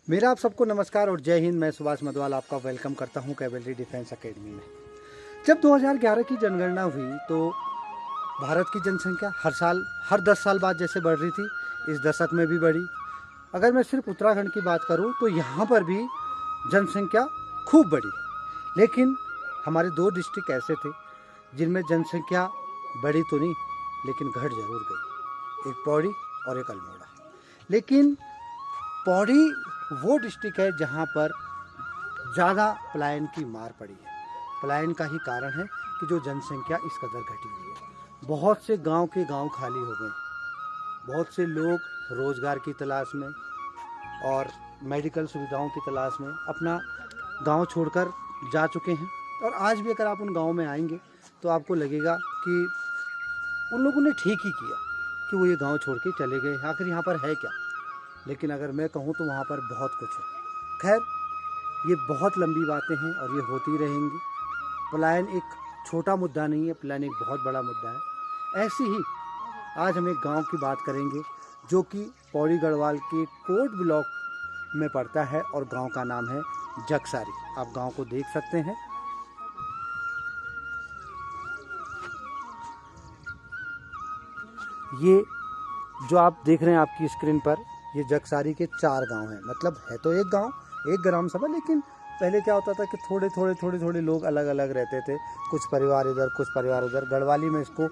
मेरा आप सबको नमस्कार और जय हिंद। मैं सुभाष मधवाल आपका वेलकम करता हूं कैवेलरी डिफेंस एकेडमी में। जब 2011 की जनगणना हुई तो भारत की जनसंख्या हर 10 साल बाद जैसे बढ़ रही थी, इस दशक में भी बढ़ी। अगर मैं सिर्फ उत्तराखंड की बात करूं तो यहाँ पर भी जनसंख्या खूब बढ़ी, लेकिन हमारे 2 डिस्ट्रिक्ट ऐसे थे जिनमें जनसंख्या बढ़ी तो नहीं, लेकिन घट जरूर गई। एक पौड़ी और एक अल्मोड़ा। लेकिन पौड़ी वो डिस्ट्रिक्ट है जहाँ पर ज़्यादा पलायन की मार पड़ी है। पलायन का ही कारण है कि जो जनसंख्या इस कदर घटी हुई है। बहुत से गांव के गांव खाली हो गए, बहुत से लोग रोज़गार की तलाश में और मेडिकल सुविधाओं की तलाश में अपना गांव छोड़कर जा चुके हैं। और आज भी अगर आप उन गाँव में आएंगे तो आपको लगेगा कि उन लोगों ने ठीक ही किया कि वो ये गांव छोड़ के चले गए। आखिर यहाँ पर है क्या? लेकिन अगर मैं कहूँ तो वहाँ पर बहुत कुछ है। खैर, ये बहुत लंबी बातें हैं और ये होती रहेंगी। पलायन एक छोटा मुद्दा नहीं है, पलायन एक बहुत बड़ा मुद्दा है। ऐसे ही आज हम एक गांव की बात करेंगे जो कि पौड़ी गढ़वाल के कोट ब्लॉक में पड़ता है और गांव का नाम है जगसारी। आप गांव को देख सकते हैं। ये जो आप देख रहे हैं आपकी स्क्रीन पर, ये जगसारी के 4 गांव हैं। मतलब है तो एक गांव, एक ग्राम सभा, लेकिन पहले क्या होता था कि थोड़े लोग अलग अलग रहते थे। कुछ परिवार इधर, कुछ परिवार उधर। गढ़वाली में इसको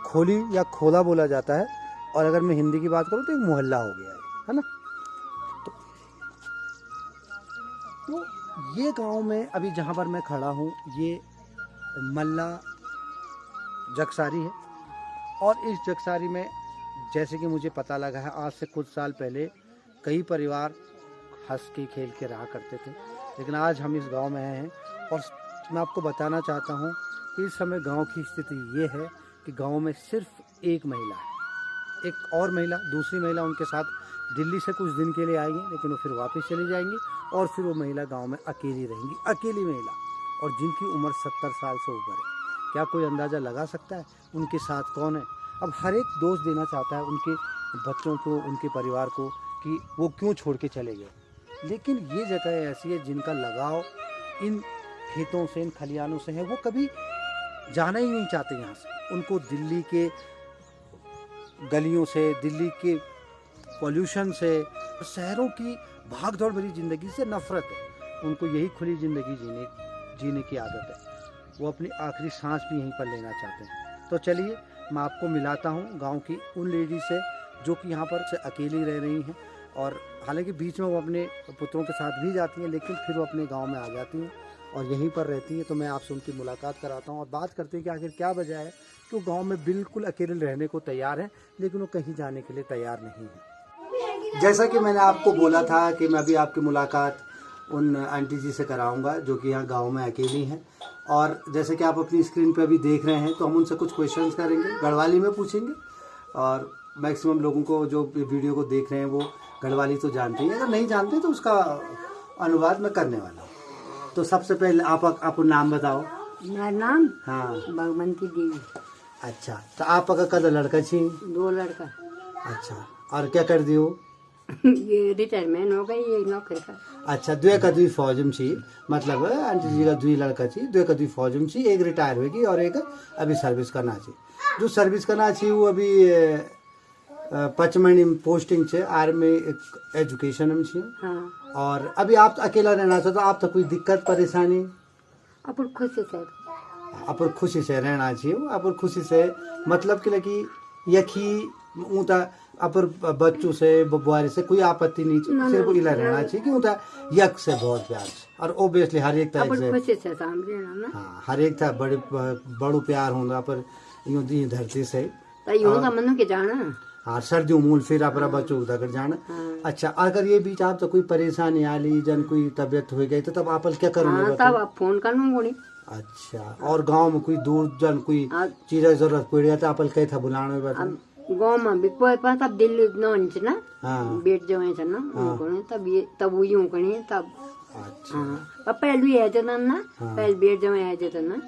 खोली या खोला बोला जाता है, और अगर मैं हिंदी की बात करूँ तो एक मोहल्ला हो गया है ना। तो ये गांव में अभी जहाँ पर मैं खड़ा हूँ, ये मल्ला जगसारी है। और इस जगसारी में जैसे कि मुझे पता लगा है, आज से कुछ साल पहले कई परिवार हंस के खेल के रहा करते थे, लेकिन आज हम इस गांव में आए हैं। और मैं आपको बताना चाहता हूं कि इस समय गांव की स्थिति ये है कि गांव में सिर्फ एक महिला है। एक और महिला, दूसरी महिला उनके साथ दिल्ली से कुछ दिन के लिए आएंगी, लेकिन वो फिर वापस चली जाएंगी और फिर वो महिला गाँव में अकेली रहेंगी, अकेली महिला, और जिनकी उम्र 70 साल से ऊपर है। क्या कोई अंदाज़ा लगा सकता है उनके साथ कौन है? अब हर एक दोष देना चाहता है उनके बच्चों को, उनके परिवार को, कि वो क्यों छोड़ के चले गए। लेकिन ये जगह ऐसी है जिनका लगाव इन खेतों से, इन खलिहानों से है। वो कभी जाना ही नहीं चाहते यहाँ से। उनको दिल्ली के गलियों से, दिल्ली के पॉल्यूशन से, शहरों की भागदौड़ भरी ज़िंदगी से नफरत है। उनको यही खुली ज़िंदगी जीने की आदत है। वो अपनी आखिरी सांस भी यहीं पर लेना चाहते हैं। तो चलिए मैं आपको मिलाता हूँ गांव की उन लेडी से जो कि यहाँ पर से अकेली रह रही हैं। और हालांकि बीच में वो अपने पुत्रों के साथ भी जाती हैं, लेकिन फिर वो अपने गांव में आ जाती हैं और यहीं पर रहती हैं। तो मैं आपसे उनकी मुलाकात कराता हूँ और बात करते हैं कि आखिर क्या वजह है कि वो गाँव में बिल्कुल अकेले रहने को तैयार है, लेकिन वो कहीं जाने के लिए तैयार नहीं है। जैसा कि मैंने आपको बोला था कि मैं अभी आपकी मुलाकात उन आंटी जी से कराऊंगा जो कि यहाँ गांव में अकेली हैं। और जैसे कि आप अपनी स्क्रीन पे अभी देख रहे हैं, तो हम उनसे कुछ क्वेश्चंस करेंगे, गढ़वाली में पूछेंगे। और मैक्सिमम लोगों को जो वीडियो को देख रहे हैं वो गढ़वाली तो जानते हैं, अगर नहीं जानते तो उसका अनुवाद मैं करने वाला हूँ। तो सबसे पहले आप नाम बताओ। मेरा नाम हाँ, भगवंती देवी। अच्छा, तो आप कद लड़का छी? 2 लड़का। अच्छा, और क्या कर दियो? ये रिटायरमेंट हो गई, ये नौकरी कर। अच्छा, 2 का 2 फौज में छी, मतलब आंटी जी का 2 लड़का छी, 2 का 2 फौज में छी। एक रिटायर होगी और एक अभी सर्विस करना छी। जो सर्विस करना छी वो अभी 5 महीने पोस्टिंग छे आर्मी एजुकेशन में छी। हाँ। और अभी आप तो अकेला रहना चाहते हो, आप तो कोई दिक्कत परेशानी? अपन खुशी से खुशी से रहना चाहिए। अपन खुशी से मतलब कि लगी यखी ऊता अपर बच्चों से, बुआरी से कोई आपत्ति नहीं चाहिए, सिर्फ इला रहना चाहिए कि ऊता यक से बहुत प्यार से। और ओबियसली हर एक था खुशी से सामने ना। हाँ, हर एक था बड़ो प्यार होगा पर यूं दी धरती से मनु के जाना। हाँ, सर्दियों मूल फिर अपना बच्चों उधर जाना। अच्छा, अगर ये बीच आप तो कोई परेशानी आली, जन कोई तबियत हो गई तो तब आप क्या करोगे? तब आप फोन करना। अच्छा, और गांव में कोई दूर जन कोई चीज जरूरत पड़ गया तो आप कहीं था बुलाने? गाँव में भी कोई पास तब दिल्ली न ना। हाँ, बेट जो है ना तब यूं करें तब। अच्छा, पहले है जन ना, पहले बेट जो है जन ना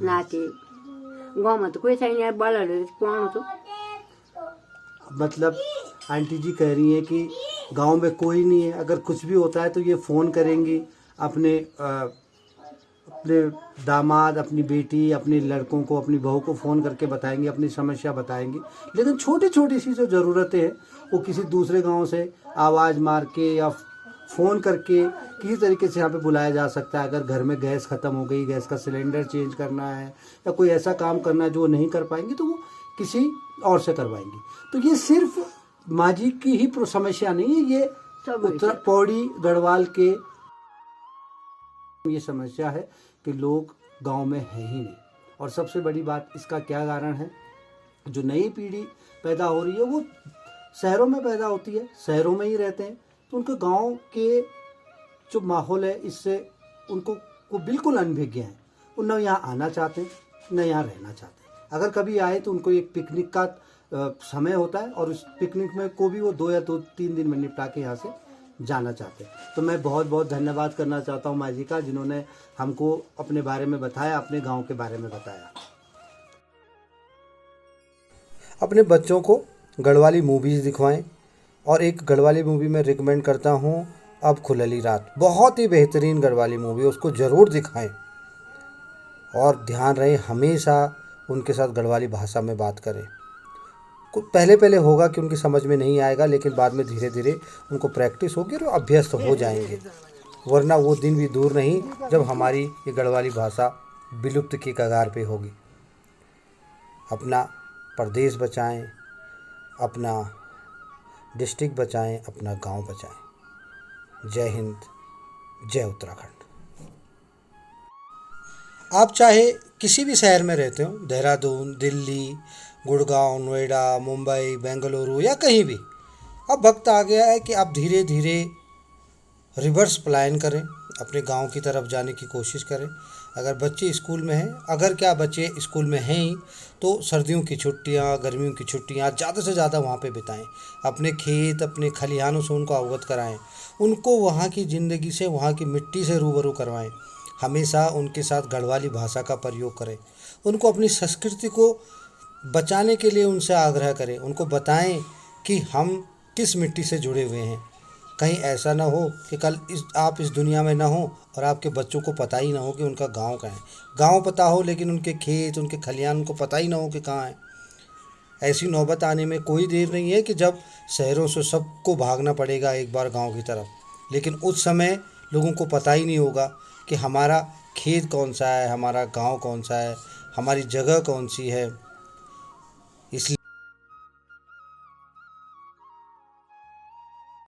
नाते गाँव में तो कोई सही नहीं बड़ा कौन तो मतलब आंटी जी कह रही हैं कि गांव में कोई नहीं है, अगर कुछ भी होता है तो ये फ़ोन करेंगी अपने अपने दामाद, अपनी बेटी, अपने लड़कों को, अपनी बहू को फ़ोन करके बताएंगे, अपनी समस्या बताएंगी। लेकिन छोटी छोटी सी जो ज़रूरतें हैं वो किसी दूसरे गांव से आवाज़ मार के या फ़ोन करके किसी तरीके से यहाँ पे बुलाया जा सकता है। अगर घर में गैस ख़त्म हो गई, गैस का सिलेंडर चेंज करना है या कोई ऐसा काम करना है जो वो नहीं कर पाएंगी तो वो किसी और से करवाएंगी। तो ये सिर्फ माझी की ही समस्या नहीं है, ये उत्तर पौड़ी गढ़वाल के ये समस्या है कि लोग गांव में है ही नहीं। और सबसे बड़ी बात इसका क्या कारण है, जो नई पीढ़ी पैदा हो रही है वो शहरों में पैदा होती है, शहरों में ही रहते हैं, तो उनके गांव के जो माहौल है इससे उनको वो बिल्कुल अनभिज्ञ हैं। वो न यहाँ आना चाहते हैं न यहाँ रहना चाहते हैं। अगर कभी आए तो उनको एक पिकनिक का समय होता है और उस पिकनिक में को भी वो 2 या 3 दिन में निपटा के यहाँ से जाना चाहते हैं। तो मैं बहुत बहुत धन्यवाद करना चाहता हूँ माझी का, जिन्होंने हमको अपने बारे में बताया, अपने गांव के बारे में बताया। अपने बच्चों को गढ़वाली मूवीज़ दिखवाएं और एक गढ़वाली मूवी मैं रिकमेंड करता हूँ, अब खुलली रात, बहुत ही बेहतरीन गढ़वाली मूवी, उसको ज़रूर दिखाएं। और ध्यान रहे हमेशा उनके साथ गढ़वाली भाषा में बात करें। पहले पहले होगा कि उनकी समझ में नहीं आएगा, लेकिन बाद में धीरे धीरे उनको प्रैक्टिस होगी और अभ्यस्त हो जाएंगे। वरना वो दिन भी दूर नहीं जब हमारी ये गढ़वाली भाषा विलुप्त की कगार पे होगी। अपना प्रदेश बचाएं, अपना डिस्ट्रिक्ट बचाएं, अपना गांव बचाएं। जय हिंद, जय उत्तराखंड। आप चाहे किसी भी शहर में रहते हो, देहरादून, दिल्ली, गुड़गांव, नोएडा, मुंबई, बेंगलुरु या कहीं भी, अब वक्त आ गया है कि आप धीरे धीरे रिवर्स प्लान करें, अपने गांव की तरफ जाने की कोशिश करें। अगर बच्चे स्कूल में हैं, अगर क्या बच्चे स्कूल में हैं ही, तो सर्दियों की छुट्टियां, गर्मियों की छुट्टियां ज़्यादा से ज़्यादा वहाँ पे बिताएं। अपने खेत, अपने खलिहानों से उनको अवगत कराएं, उनको वहाँ की ज़िंदगी से, वहाँ की मिट्टी से रूबरू करवाएं। हमेशा उनके साथ गढ़वाली भाषा का प्रयोग करें, उनको अपनी संस्कृति को बचाने के लिए उनसे आग्रह करें, उनको बताएं कि हम किस मिट्टी से जुड़े हुए हैं। कहीं ऐसा ना हो कि कल आप इस दुनिया में ना हो और आपके बच्चों को पता ही ना हो कि उनका गांव कहाँ है। गांव पता हो लेकिन उनके खेत, उनके खलिहान उनको पता ही ना हो कि कहाँ है। ऐसी नौबत आने में कोई देर नहीं है कि जब शहरों से सबको भागना पड़ेगा एक बार गांव की तरफ, लेकिन उस समय लोगों को पता ही नहीं होगा कि हमारा खेत कौन सा है, हमारा गांव कौन सा है, हमारी जगह कौन सी है। इसलिए